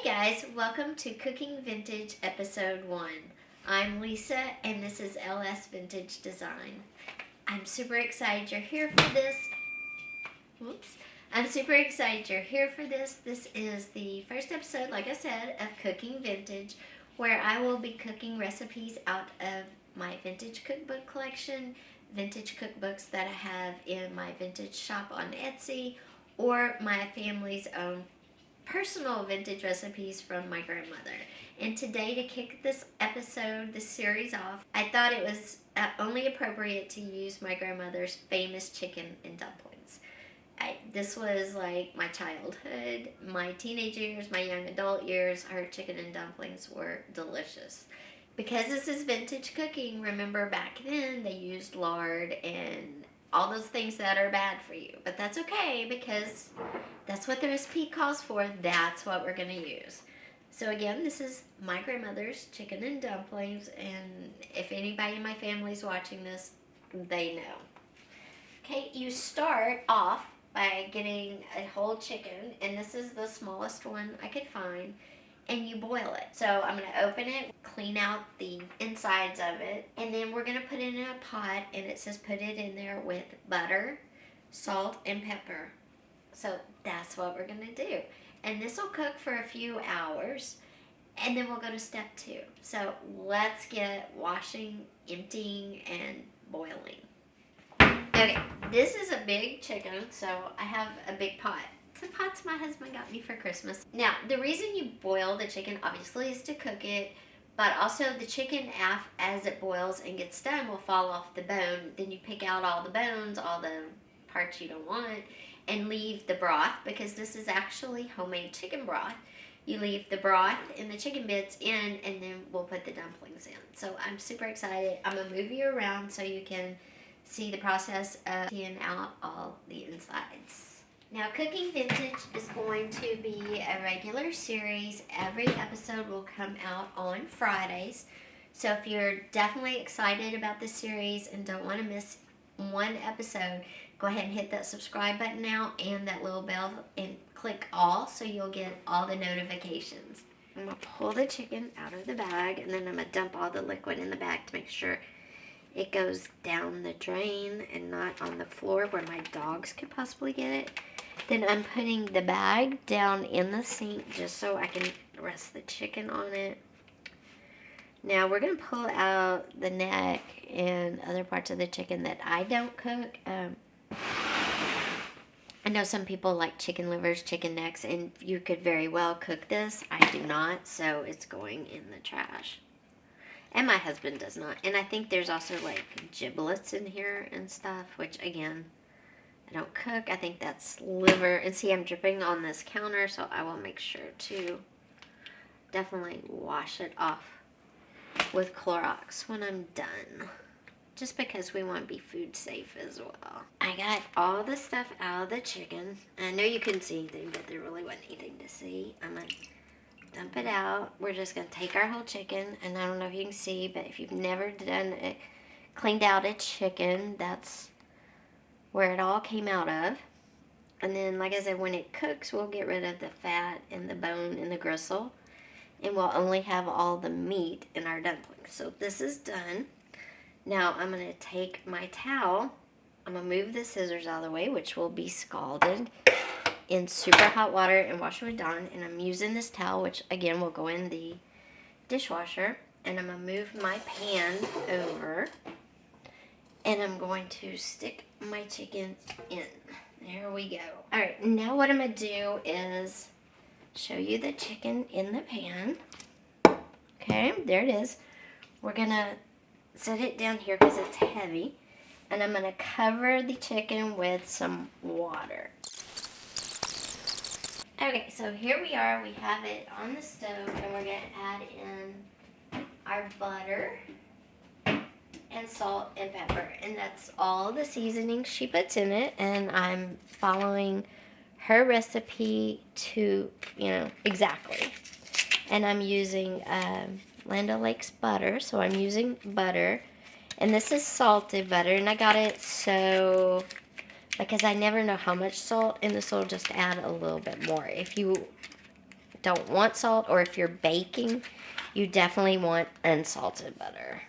Guys, welcome to Cooking Vintage Episode 1. I'm Lisa and this is LS Vintage Design. I'm super excited you're here for this. I'm super excited you're here for this. This is the first episode, like I said, of Cooking Vintage, where I will be cooking recipes out of my vintage cookbook collection, vintage cookbooks that I have in my vintage shop on Etsy, or my family's own personal vintage recipes from my grandmother. And today, to kick this series off, I thought it was only appropriate to use my grandmother's famous chicken and dumplings. This was like my childhood, my teenage years, my young adult years. Her chicken and dumplings were delicious. Because this is vintage cooking, remember back then they used lard and all those things that are bad for you. But that's okay because that's what the recipe calls for. That's what we're going to use. So again, this is my grandmother's chicken and dumplings. And if anybody in my family is watching this, they know. Okay, you start off by getting a whole chicken. And this is the smallest one I could find. And you boil it. So I'm going to open it, clean out the insides of it, and then we're going to put it in a pot, and it says put it in there with butter, salt, and pepper. So that's what we're going to do. And this will cook for a few hours, and then we'll go to step 2. So let's get washing, emptying, and boiling. Okay, this is a big chicken, so I have a big pot. The pots my husband got me for Christmas. Now, the reason you boil the chicken, obviously, is to cook it, but also the chicken, as it boils and gets done, will fall off the bone. Then you pick out all the bones, all the parts you don't want, and leave the broth, because this is actually homemade chicken broth. You leave the broth and the chicken bits in, and then we'll put the dumplings in. So I'm super excited. I'm going to move you around so you can see the process of taking out all the insides. Now, Cooking Vintage is going to be a regular series. Every episode will come out on Fridays. So if you're definitely excited about this series and don't want to miss one episode, go ahead and hit that subscribe button now and that little bell and click all so you'll get all the notifications. I'm going to pull the chicken out of the bag, and then I'm going to dump all the liquid in the bag to make sure it goes down the drain and not on the floor where my dogs could possibly get it. Then I'm putting the bag down in the sink just so I can rest the chicken on it. Now we're going to pull out the neck and other parts of the chicken that I don't cook. I know some people like chicken livers, chicken necks, and you could very well cook this. I do not, so it's going in the trash. And my husband does not. And I think there's also like giblets in here and stuff, which again, I don't cook. I think that's liver. And see, I'm dripping on this counter, so I will make sure to definitely wash it off with Clorox when I'm done. Just because we want to be food safe as well. I got all the stuff out of the chicken. I know you couldn't see anything, but there really wasn't anything to see. I'm going to dump it out. We're just going to take our whole chicken. And I don't know if you can see, but if you've never done it, cleaned out a chicken, that's where it all came out of. And then, like I said, when it cooks, we'll get rid of the fat and the bone and the gristle, and we'll only have all the meat in our dumplings. So this is done. Now I'm going to take my towel. I'm going to move the scissors out of the way, which will be scalded in super hot water and wash with Dawn. And I'm using this towel, which again will go in the dishwasher. And I'm going to move my pan over. And I'm going to stick my chicken in. There we go. Alright, now what I'm going to do is show you the chicken in the pan. Okay, there it is. We're going to set it down here because it's heavy. And I'm going to cover the chicken with some water. Okay, so here we are. We have it on the stove, and we're going to add in our butter and salt and pepper, and that's all the seasoning she puts in it. And I'm following her recipe to, exactly. And I'm using Land O'Lakes butter, so I'm using butter, and this is salted butter, and I got it so because I never know how much salt, and this will just add a little bit more. If you don't want salt, or if you're baking, you definitely want unsalted butter.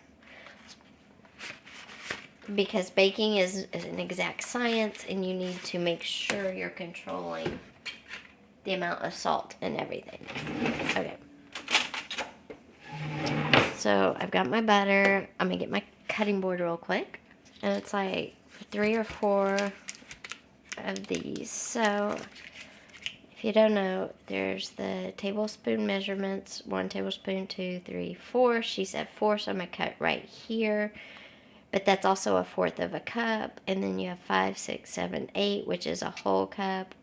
Because baking is an exact science, and you need to make sure you're controlling the amount of salt and everything. Okay. So I've got my butter. I'm going to get my cutting board real quick. And it's like 3 or 4 of these. So if you don't know, there's the tablespoon measurements. 1 tablespoon, 2, 3, 4. She said 4, so I'm going to cut right here. But that's also 1/4 of a cup. And then you have 5, 6, 7, 8, which is a whole cup.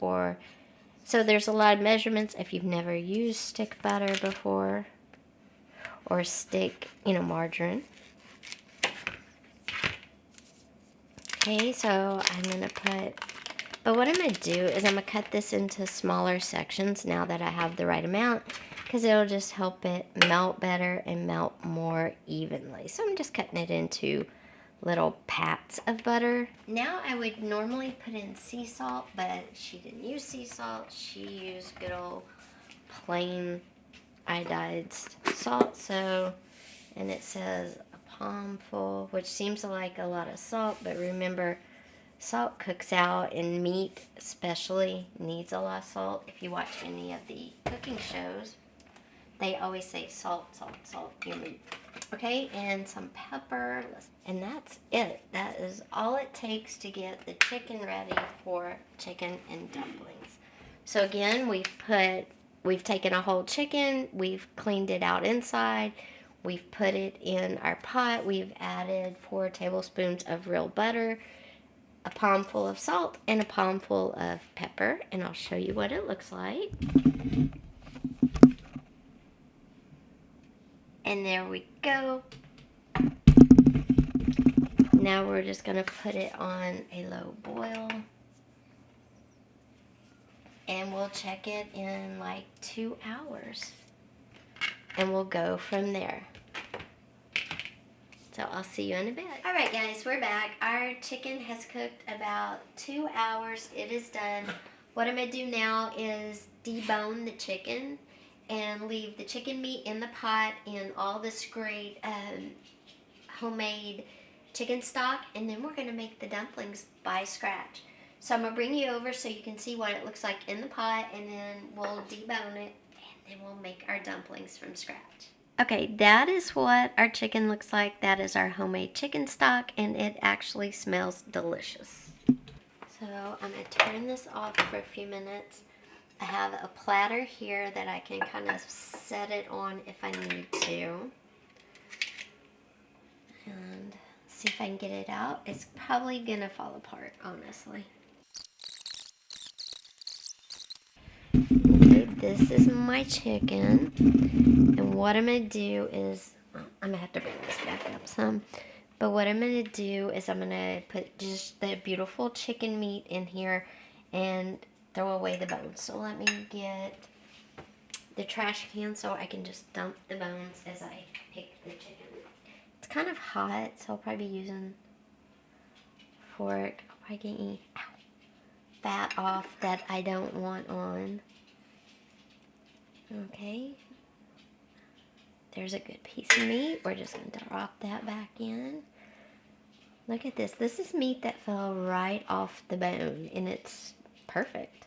So there's a lot of measurements if you've never used stick butter before. Or stick, margarine. Okay, so I'm going to but what I'm going to do is I'm going to cut this into smaller sections now that I have the right amount, because it'll just help it melt better and melt more evenly. So I'm just cutting it into little pats of butter. Now I would normally put in sea salt, but she didn't use sea salt. She used good old plain iodized salt. So, and it says a palmful, which seems like a lot of salt, but remember, salt cooks out, and meat especially needs a lot of salt. If you watch any of the cooking shows, they always say salt, salt, salt your meat. Okay, and some pepper, and that's it. That is all it takes to get the chicken ready for chicken and dumplings. So again, we've taken a whole chicken, we've cleaned it out inside, we've put it in our pot, we've added 4 tablespoons of real butter, a palmful of salt, and a palmful of pepper, and I'll show you what it looks like. And there we go. Now we're just going to put it on a low boil. And we'll check it in like 2 hours. And we'll go from there. So I'll see you in a bit. Alright guys, we're back. Our chicken has cooked about 2 hours. It is done. What I'm going to do now is debone the chicken and leave the chicken meat in the pot and all this great homemade chicken stock, and then we're going to make the dumplings by scratch. So I'm going to bring you over so you can see what it looks like in the pot, and then we'll debone it, and then we'll make our dumplings from scratch. Okay, that is what our chicken looks like. That is our homemade chicken stock, and it actually smells delicious. So I'm going to turn this off for a few minutes. I have a platter here that I can kind of set it on if I need to. And see if I can get it out. It's probably going to fall apart, honestly. Okay, this is my chicken. And what I'm going to do is, I'm going to have to bring this back up some. But what I'm going to do is I'm going to put just the beautiful chicken meat in here and throw away the bones. So let me get the trash can so I can just dump the bones as I pick the chicken. It's kind of hot, so I'll probably be using a fork. I'll probably get any fat off that I don't want on. Okay. There's a good piece of meat. We're just going to drop that back in. Look at this. This is meat that fell right off the bone, and it's perfect.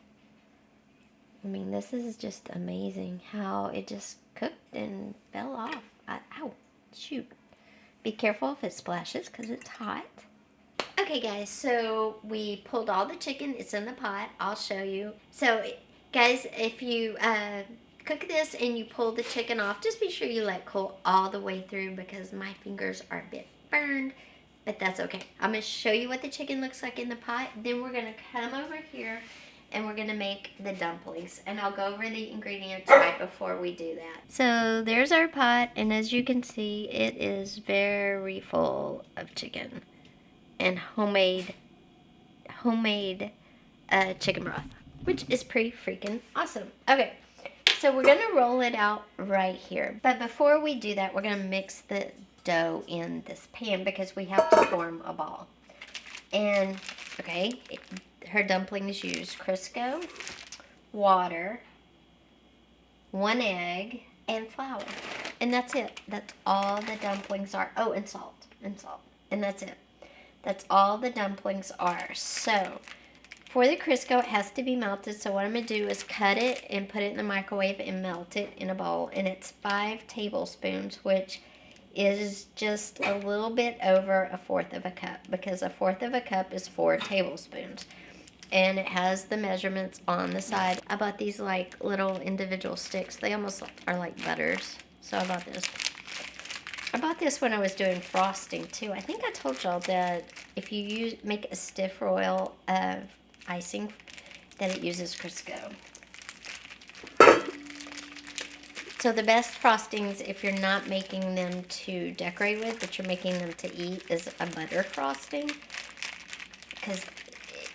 I mean, this is just amazing how it just cooked and fell off. Ow, shoot. Be careful if it splashes because it's hot. Okay, guys, so we pulled all the chicken. It's in the pot. I'll show you. So, guys, if you cook this and you pull the chicken off, just be sure you let it cool all the way through because my fingers are a bit burned, but that's okay. I'm going to show you what the chicken looks like in the pot. Then we're going to come over here and we're going to make the dumplings. And I'll go over the ingredients right before we do that. So there's our pot, and as you can see, it is very full of chicken and homemade chicken broth, which is pretty freaking awesome. Okay, so we're going to roll it out right here. But before we do that, we're going to mix the dough in this pan because we have to form a ball. And, okay, her dumplings use Crisco, water, 1 egg, and flour. And that's it. That's all the dumplings are. Oh, and salt. And salt. And that's it. That's all the dumplings are. So, for the Crisco, it has to be melted. So what I'm going to do is cut it and put it in the microwave and melt it in a bowl. And it's 5 tablespoons, which is just a little bit over 1/4 of a cup, because 1/4 of a cup is 4 tablespoons. And it has the measurements on the side. I bought these like little individual sticks. They almost are like butters. So I bought this. I bought this when I was doing frosting too. I think I told y'all that if you make a stiff royal of icing, that it uses Crisco. So the best frostings, if you're not making them to decorate with, but you're making them to eat, is a butter frosting. Because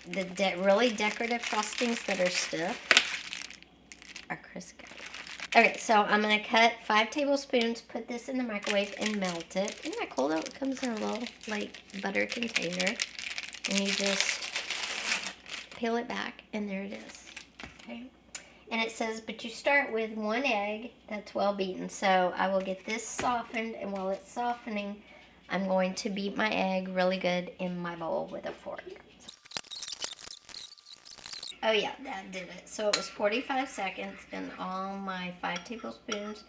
the really decorative frostings that are stiff are Crisco. Okay, so I'm going to cut 5 tablespoons, put this in the microwave, and melt it. Isn't that cool though? It comes in a little, like, butter container. And you just peel it back, and there it is. Okay. And it says, but you start with 1 egg that's well beaten. So I will get this softened, and while it's softening, I'm going to beat my egg really good in my bowl with a fork. Oh yeah, that did it. So it was 45 seconds, and all my 5 tablespoons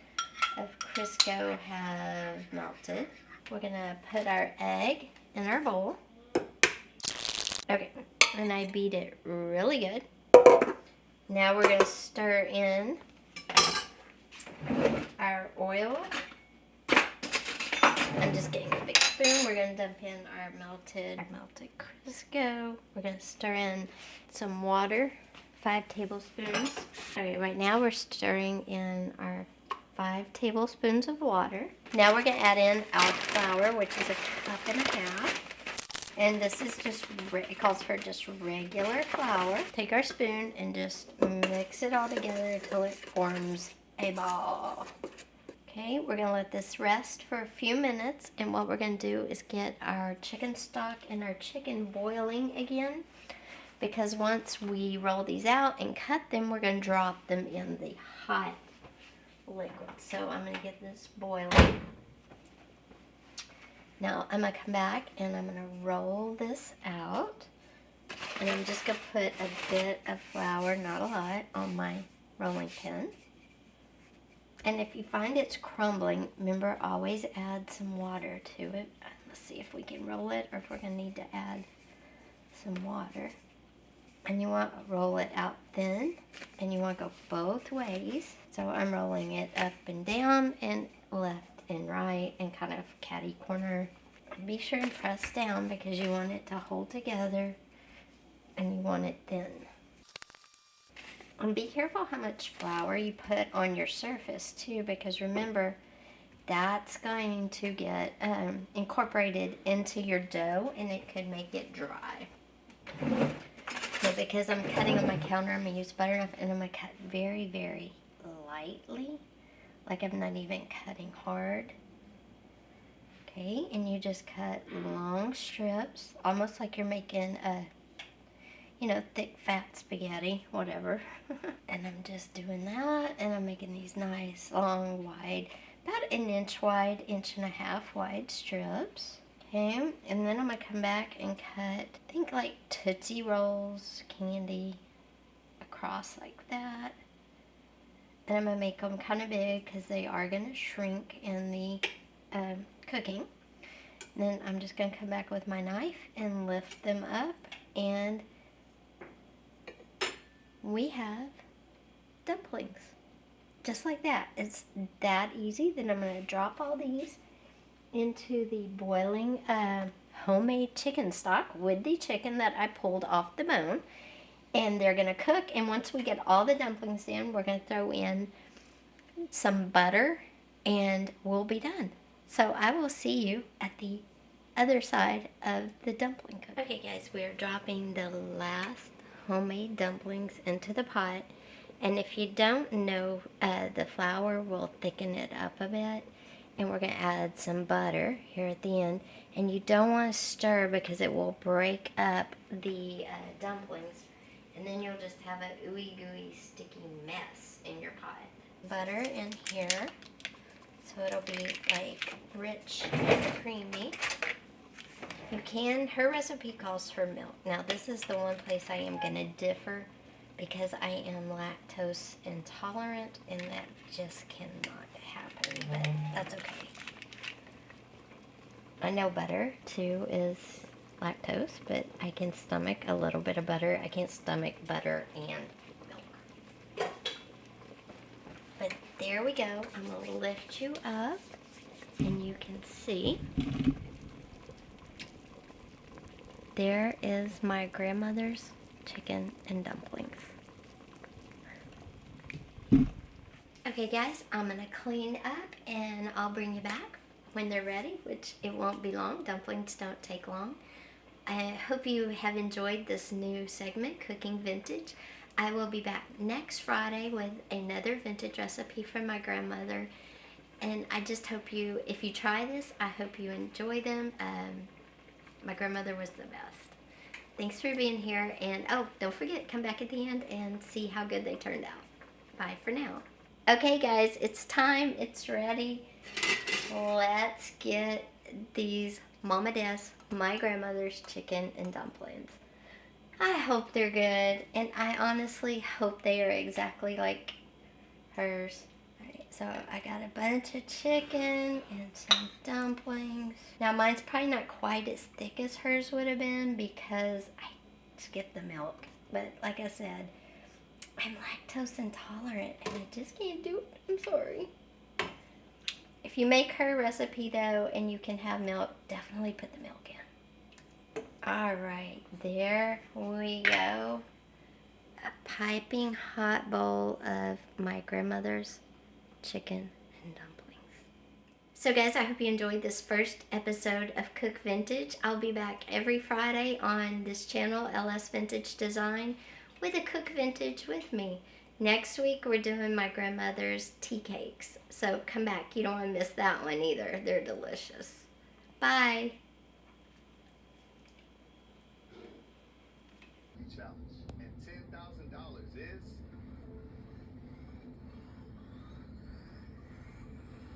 of Crisco have melted. We're gonna put our egg in our bowl. Okay, and I beat it really good. Now we're gonna stir in our oil. I'm just getting a big spoon. We're gonna dump in our melted Crisco. We're gonna stir in some water, 5 tablespoons. Okay, right now we're stirring in our 5 tablespoons of water. Now we're gonna add in our flour, which is 1.5 cups. And this is just, it calls for just regular flour. Take our spoon and just mix it all together until it forms a ball. Okay, we're going to let this rest for a few minutes, and what we're going to do is get our chicken stock and our chicken boiling again, because once we roll these out and cut them, we're going to drop them in the hot liquid. So I'm going to get this boiling. Now I'm going to come back and I'm going to roll this out, and I'm just going to put a bit of flour, not a lot, on my rolling pin. And if you find it's crumbling, remember, always add some water to it. Let's see if we can roll it, or if we're going to need to add some water. And you want to roll it out thin, and you want to go both ways. So I'm rolling it up and down, and left and right, and kind of catty corner. Be sure and press down, because you want it to hold together, and you want it thin. And be careful how much flour you put on your surface too, because remember, that's going to get incorporated into your dough, and it could make it dry. So because I'm cutting on my counter, I'm going to use butter enough, and I'm going to cut very, very lightly, like I'm not even cutting hard. Okay, and you just cut long strips, almost like you're making a, you know, thick, fat spaghetti, whatever. And I'm just doing that, and I'm making these nice, long, wide, about 1 inch wide, 1.5 inch wide strips. Okay, and then I'm going to come back and cut, I think like Tootsie Rolls candy across like that. And I'm going to make them kind of big, because they are going to shrink in the cooking. And then I'm just going to come back with my knife and lift them up, and we have dumplings. Just like that. It's that easy. Then I'm going to drop all these into the boiling homemade chicken stock with the chicken that I pulled off the bone. And they're going to cook. And once we get all the dumplings in, we're going to throw in some butter, and we'll be done. So I will see you at the other side of the dumpling cook. Okay guys, we're dropping the last homemade dumplings into the pot, and if you don't know, the flour will thicken it up a bit, and we're going to add some butter here at the end, and you don't want to stir, because it will break up the dumplings, and then you'll just have an ooey gooey sticky mess in your pot. butter in here so it'll be like rich and creamy. You can, her recipe calls for milk. Now this is the one place I am going to differ because I am lactose intolerant and that just cannot happen, but that's okay. I know butter too is lactose, but I can stomach a little bit of butter. I can't stomach butter and milk. But there we go. I'm going to lift you up and you can see. There is my grandmother's chicken and dumplings. Okay guys, I'm going to clean up and I'll bring you back when they're ready, which it won't be long. Dumplings don't take long. I hope you have enjoyed this new segment, Cooking Vintage. I will be back next Friday with another vintage recipe from my grandmother. And I just hope you, if you try this, I hope you enjoy them. My grandmother was the best. Thanks for being here. And oh, don't forget, come back at the end and see how good they turned out. Bye for now. Okay guys, it's time. It's ready. Let's get these Mama Des, my grandmother's chicken and dumplings. I hope they're good, and I honestly hope they are exactly like hers. Alright, so I got a bunch of chicken and some dumplings. Now mine's probably not quite as thick as hers would have been because I skipped the milk. But like I said, I'm lactose intolerant and I just can't do it. I'm sorry. If you make her recipe though and you can have milk, definitely put the milk in. Alright, there we go. A piping hot bowl of my grandmother's chicken and dumplings. So guys, I hope you enjoyed this first episode of Cook Vintage. I'll be back every Friday on this channel, LS Vintage Design, with a Cook Vintage with me. Next week, we're doing my grandmother's tea cakes. So come back. You don't want to miss that one either. They're delicious. Bye. Challenge.